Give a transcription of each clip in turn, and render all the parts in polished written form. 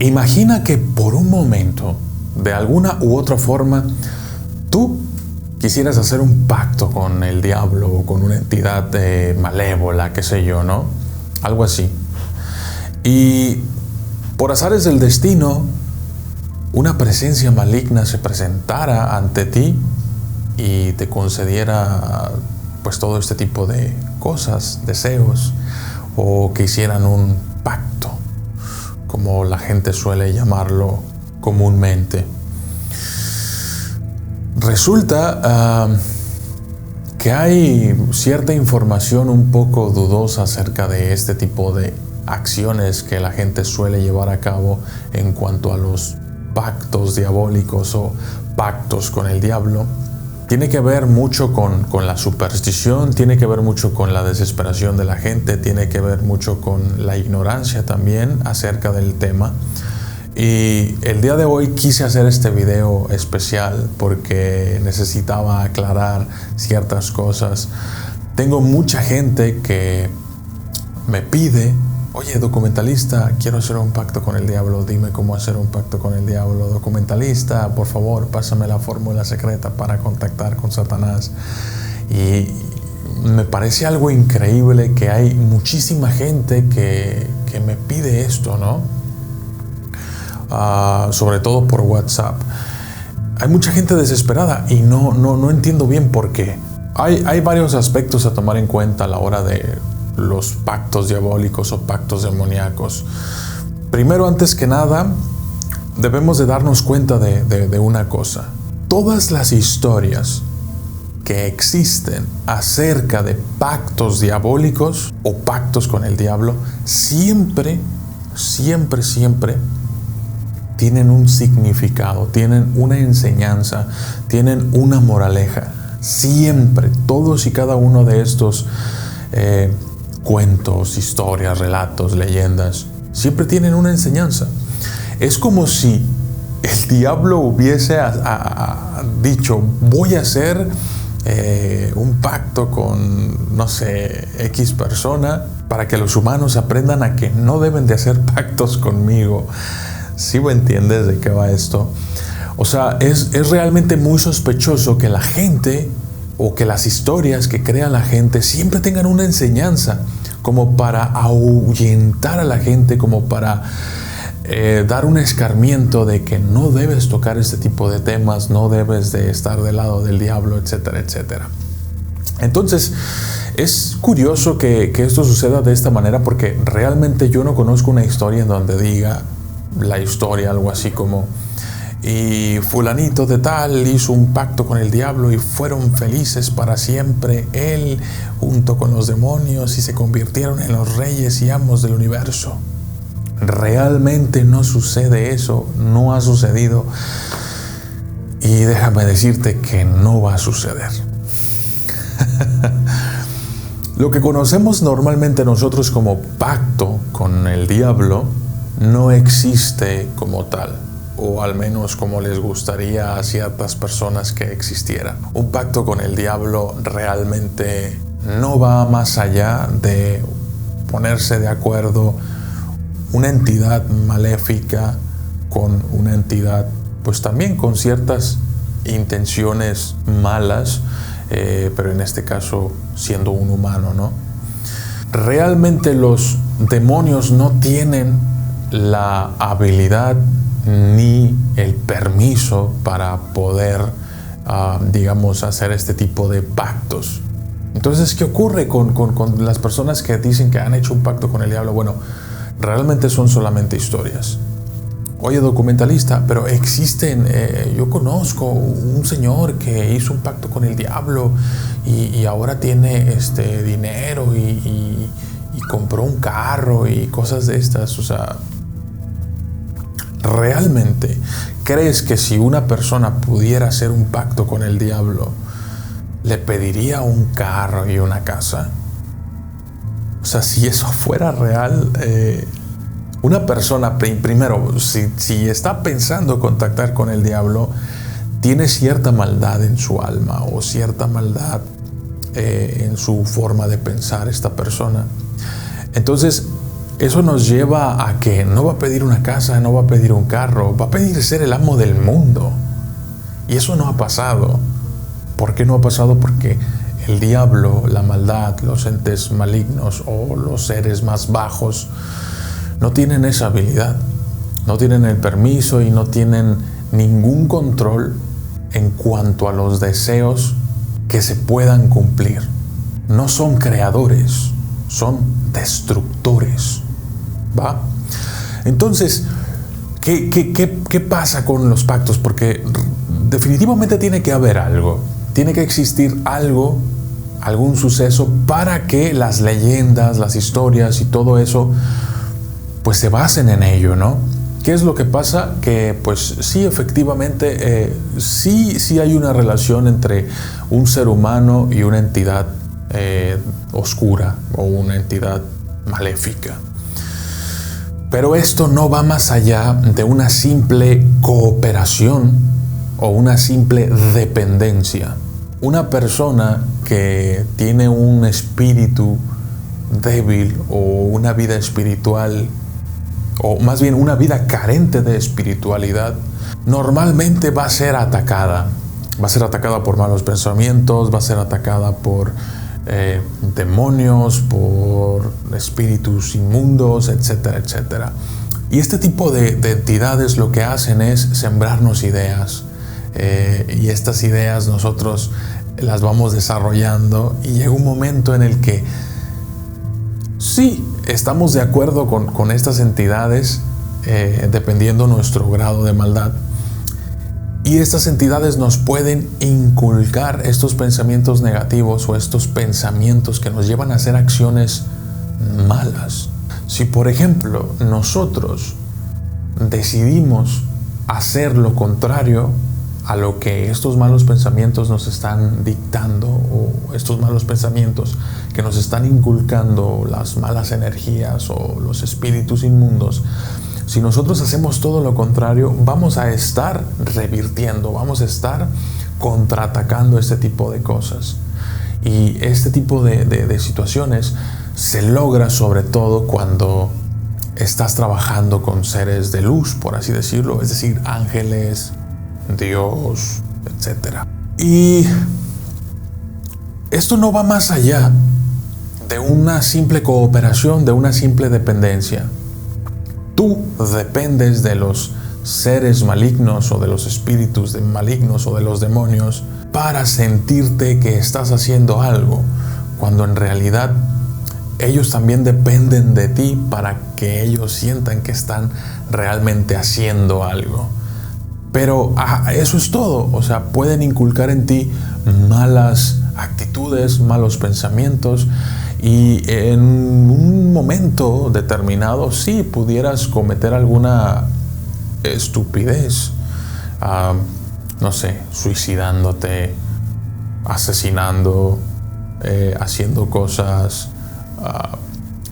Imagina que por un momento, de alguna u otra forma, tú quisieras hacer un pacto con el diablo o con una entidad malévola, qué sé yo, ¿no? Algo así. Y por azares del destino, una presencia maligna se presentara ante ti y te concediera pues todo este tipo de cosas, deseos, o que hicieran un pacto, como la gente suele llamarlo comúnmente. Resulta que hay cierta información un poco dudosa acerca de este tipo de acciones que la gente suele llevar a cabo en cuanto a los pactos diabólicos o pactos con el diablo. Tiene que ver mucho con la superstición, tiene que ver mucho con la desesperación de la gente, tiene que ver mucho con la ignorancia también acerca del tema. Y el día de hoy quise hacer este video especial porque necesitaba aclarar ciertas cosas. Tengo mucha gente que me pide: oye, documentalista, quiero hacer un pacto con el diablo, dime cómo hacer un pacto con el diablo. Documentalista, por favor, pásame la fórmula secreta para contactar con Satanás. Y me parece algo increíble que hay muchísima gente que me pide esto, ¿no? Sobre todo por WhatsApp. Hay mucha gente desesperada y no entiendo bien por qué. Hay varios aspectos a tomar en cuenta a la hora de los pactos diabólicos o pactos demoníacos. Primero, antes que nada, debemos de darnos cuenta de una cosa. Todas las historias que existen acerca de pactos diabólicos o pactos con el diablo siempre tienen un significado, tienen una enseñanza, tienen una moraleja. Siempre, todos y cada uno de estos cuentos, historias, relatos, leyendas, siempre tienen una enseñanza. Es como si el diablo hubiese dicho: voy a hacer un pacto con, no sé, X persona para que los humanos aprendan a que no deben de hacer pactos conmigo. ¿Sí me entiendes de qué va esto? O sea, es realmente muy sospechoso que la gente o que las historias que crea la gente siempre tengan una enseñanza, como para ahuyentar a la gente, como para dar un escarmiento de que no debes tocar este tipo de temas, no debes de estar del lado del diablo, etcétera, etcétera. Entonces, es curioso que esto suceda de esta manera, porque realmente yo no conozco una historia en donde diga la historia algo así como: y fulanito de tal hizo un pacto con el diablo y fueron felices para siempre, él junto con los demonios, y se convirtieron en los reyes y amos del universo. Realmente no sucede eso, no ha sucedido, y déjame decirte que no va a suceder. Lo que conocemos normalmente nosotros como pacto con el diablo no existe como tal, o al menos como les gustaría a ciertas personas que existiera. Un pacto con el diablo realmente no va más allá de ponerse de acuerdo una entidad maléfica con una entidad, pues también con ciertas intenciones malas, pero en este caso siendo un humano, ¿no? Realmente los demonios no tienen la habilidad ni el permiso para poder, digamos, hacer este tipo de pactos. Entonces, ¿qué ocurre con las personas que dicen que han hecho un pacto con el diablo? Bueno, realmente son solamente historias. Oye, documentalista, pero existen, yo conozco un señor que hizo un pacto con el diablo y ahora tiene dinero y compró un carro y cosas de estas. O sea, ¿realmente crees que si una persona pudiera hacer un pacto con el diablo, le pediría un carro y una casa? O sea, si eso fuera real, una persona, primero, si está pensando contactar con el diablo, tiene cierta maldad en su alma o cierta maldad en su forma de pensar esta persona. Entonces, eso nos lleva a que no va a pedir una casa, no va a pedir un carro, va a pedir ser el amo del mundo. Y eso no ha pasado. ¿Por qué no ha pasado? Porque el diablo, la maldad, los entes malignos o los seres más bajos no tienen esa habilidad, no tienen el permiso y no tienen ningún control en cuanto a los deseos que se puedan cumplir. No son creadores, son destructores. ¿Va? Entonces, ¿qué pasa con los pactos? Porque definitivamente tiene que haber algo. Tiene que existir algo, algún suceso para que las leyendas, las historias y todo eso pues se basen en ello, ¿no? ¿Qué es lo que pasa? Que pues sí, efectivamente, sí hay una relación entre un ser humano y una entidad oscura o una entidad maléfica. Pero esto no va más allá de una simple cooperación o una simple dependencia. Una persona que tiene un espíritu débil o una vida espiritual, o más bien una vida carente de espiritualidad, normalmente va a ser atacada. Va a ser atacada por malos pensamientos, va a ser atacada por demonios, por espíritus inmundos, etcétera, etcétera. Y este tipo de entidades lo que hacen es sembrarnos ideas. Y estas ideas nosotros las vamos desarrollando y llega un momento en el que sí, estamos de acuerdo con estas entidades, dependiendo nuestro grado de maldad. Y estas entidades nos pueden inculcar estos pensamientos negativos o estos pensamientos que nos llevan a hacer acciones malas. Si, por ejemplo, nosotros decidimos hacer lo contrario a lo que estos malos pensamientos nos están dictando, o estos malos pensamientos que nos están inculcando las malas energías o los espíritus inmundos, si nosotros hacemos todo lo contrario, vamos a estar revirtiendo, vamos a estar contraatacando este tipo de cosas. Y este tipo de situaciones se logra sobre todo cuando estás trabajando con seres de luz, por así decirlo, es decir, ángeles, Dios, etc. Y esto no va más allá de una simple cooperación, de una simple dependencia. Tú dependes de los seres malignos o de los espíritus malignos o de los demonios para sentirte que estás haciendo algo, cuando en realidad ellos también dependen de ti para que ellos sientan que están realmente haciendo algo. Pero eso es todo. O sea, pueden inculcar en ti malas actitudes, malos pensamientos, y en un momento determinado sí pudieras cometer alguna estupidez, no sé, suicidándote, asesinando, haciendo cosas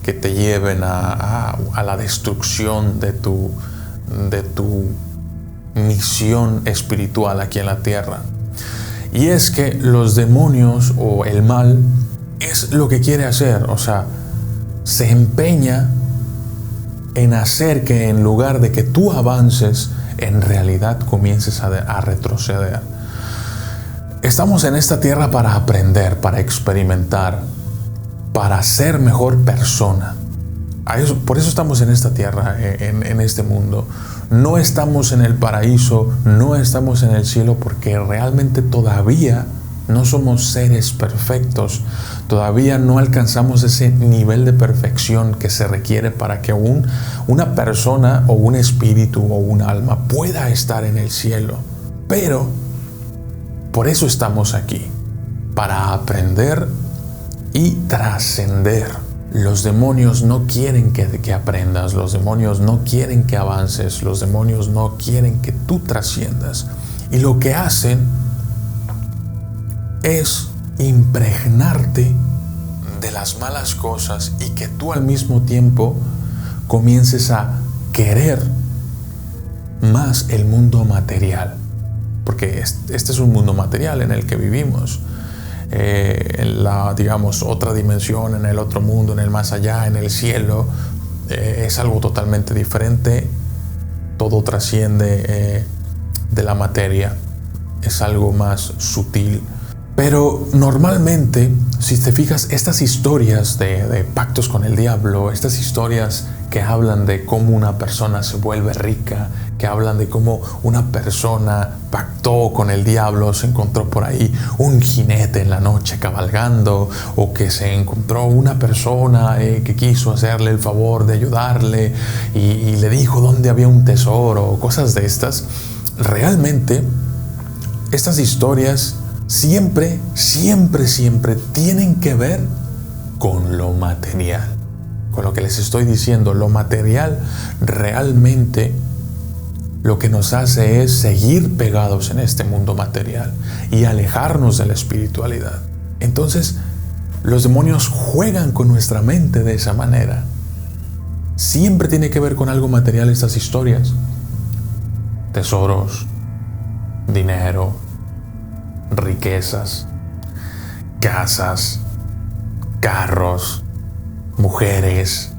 que te lleven a la destrucción de tu misión espiritual aquí en la tierra. Y es que los demonios o el mal es lo que quiere hacer, o sea, se empeña en hacer que en lugar de que tú avances, en realidad comiences a retroceder. Estamos en esta tierra para aprender, para experimentar, para ser mejor persona. Por eso estamos en esta tierra, en este mundo. No estamos en el paraíso, no estamos en el cielo, porque realmente todavía no somos seres perfectos. Todavía no alcanzamos ese nivel de perfección que se requiere para que una persona o un espíritu o un alma pueda estar en el cielo. Pero por eso estamos aquí, para aprender y trascender. Los demonios no quieren que aprendas, los demonios no quieren que avances, los demonios no quieren que tú trasciendas. Y lo que hacen es impregnarte de las malas cosas y que tú al mismo tiempo comiences a querer más el mundo material. Porque este es un mundo material en el que vivimos. En la, digamos, otra dimensión, en el otro mundo, en el más allá, en el cielo, es algo totalmente diferente. Todo trasciende de la materia, es algo más sutil. Pero normalmente, si te fijas, estas historias de pactos con el diablo, estas historias que hablan de cómo una persona se vuelve rica, que hablan de cómo una persona pactó con el diablo, se encontró por ahí un jinete en la noche cabalgando, o que se encontró una persona que quiso hacerle el favor de ayudarle y le dijo dónde había un tesoro, o cosas de estas. Realmente, estas historias siempre tienen que ver con lo material. Con lo que les estoy diciendo, lo material realmente lo que nos hace es seguir pegados en este mundo material y alejarnos de la espiritualidad. Entonces, los demonios juegan con nuestra mente de esa manera. Siempre tiene que ver con algo material estas historias. Tesoros, dinero, riquezas, casas, carros, mujeres,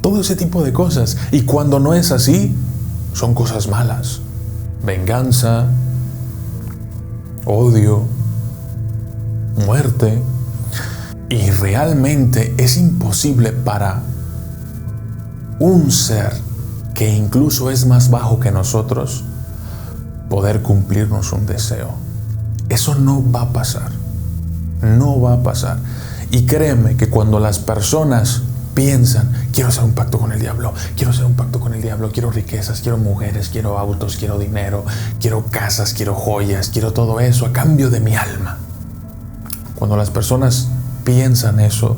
todo ese tipo de cosas. Y cuando no es así, son cosas malas. Venganza, odio, muerte. Y realmente es imposible para un ser que incluso es más bajo que nosotros poder cumplirnos un deseo. Eso no va a pasar. No va a pasar. Y créeme que cuando las personas piensan, quiero hacer un pacto con el diablo, quiero hacer un pacto con el diablo, quiero riquezas, quiero mujeres, quiero autos, quiero dinero, quiero casas, quiero joyas, quiero todo eso a cambio de mi alma. Cuando las personas piensan eso,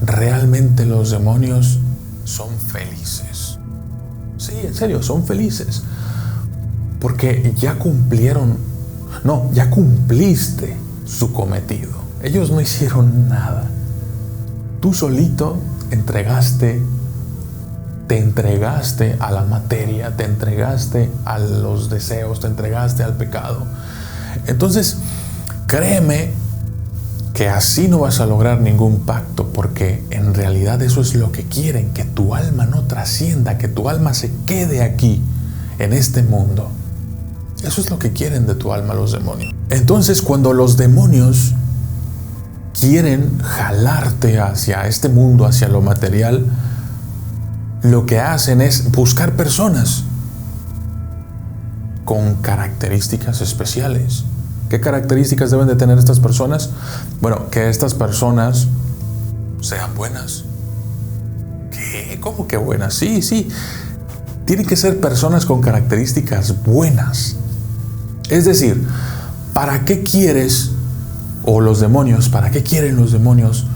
realmente los demonios son felices. Sí, en serio, son felices. Porque ya cumpliste su cometido. Ellos no hicieron nada. Tú solito te entregaste a la materia, te entregaste a los deseos, te entregaste al pecado. Entonces, créeme que así no vas a lograr ningún pacto, porque en realidad eso es lo que quieren, que tu alma no trascienda, que tu alma se quede aquí, en este mundo. Eso es lo que quieren de tu alma los demonios. Entonces, cuando los demonios quieren jalarte hacia este mundo, hacia lo material, lo que hacen es buscar personas con características especiales. ¿Qué características deben de tener estas personas? Bueno, que estas personas sean buenas. ¿Qué? ¿Cómo que buenas? Sí. Tienen que ser personas con características buenas. Es decir, ¿para qué quieres, o los demonios, para qué quieren los demonios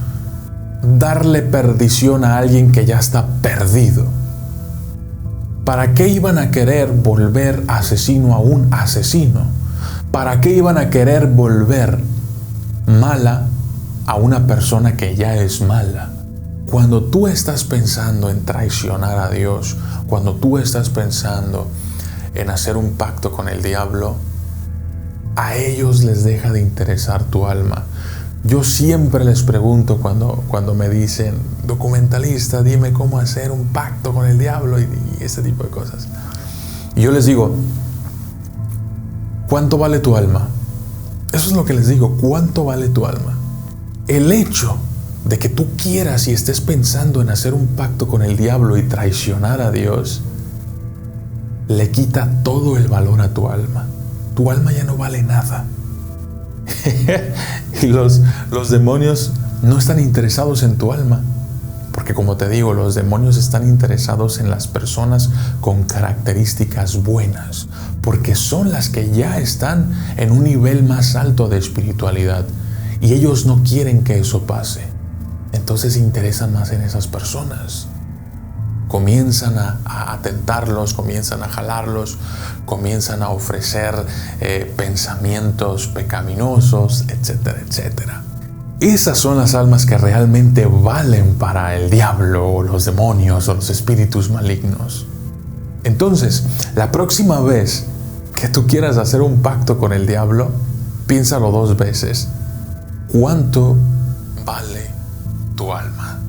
darle perdición a alguien que ya está perdido? ¿Para qué iban a querer volver asesino a un asesino? ¿Para qué iban a querer volver mala a una persona que ya es mala? Cuando tú estás pensando en traicionar a Dios, cuando tú estás pensando en hacer un pacto con el diablo, a ellos les deja de interesar tu alma. Yo siempre les pregunto cuando me dicen, documentalista, dime cómo hacer un pacto con el diablo y ese tipo de cosas. Y yo les digo, ¿cuánto vale tu alma? Eso es lo que les digo, ¿cuánto vale tu alma? El hecho de que tú quieras y estés pensando en hacer un pacto con el diablo y traicionar a Dios, le quita todo el valor a tu alma. Tu alma ya no vale nada. Y los demonios no están interesados en tu alma, porque como te digo, los demonios están interesados en las personas con características buenas, porque son las que ya están en un nivel más alto de espiritualidad, y ellos no quieren que eso pase. Entonces se interesan más en esas personas. Comienzan a tentarlos, comienzan a jalarlos, comienzan a ofrecer pensamientos pecaminosos, etcétera, etcétera. Esas son las almas que realmente valen para el diablo, o los demonios, o los espíritus malignos. Entonces, la próxima vez que tú quieras hacer un pacto con el diablo, piénsalo 2 veces. ¿Cuánto vale tu alma?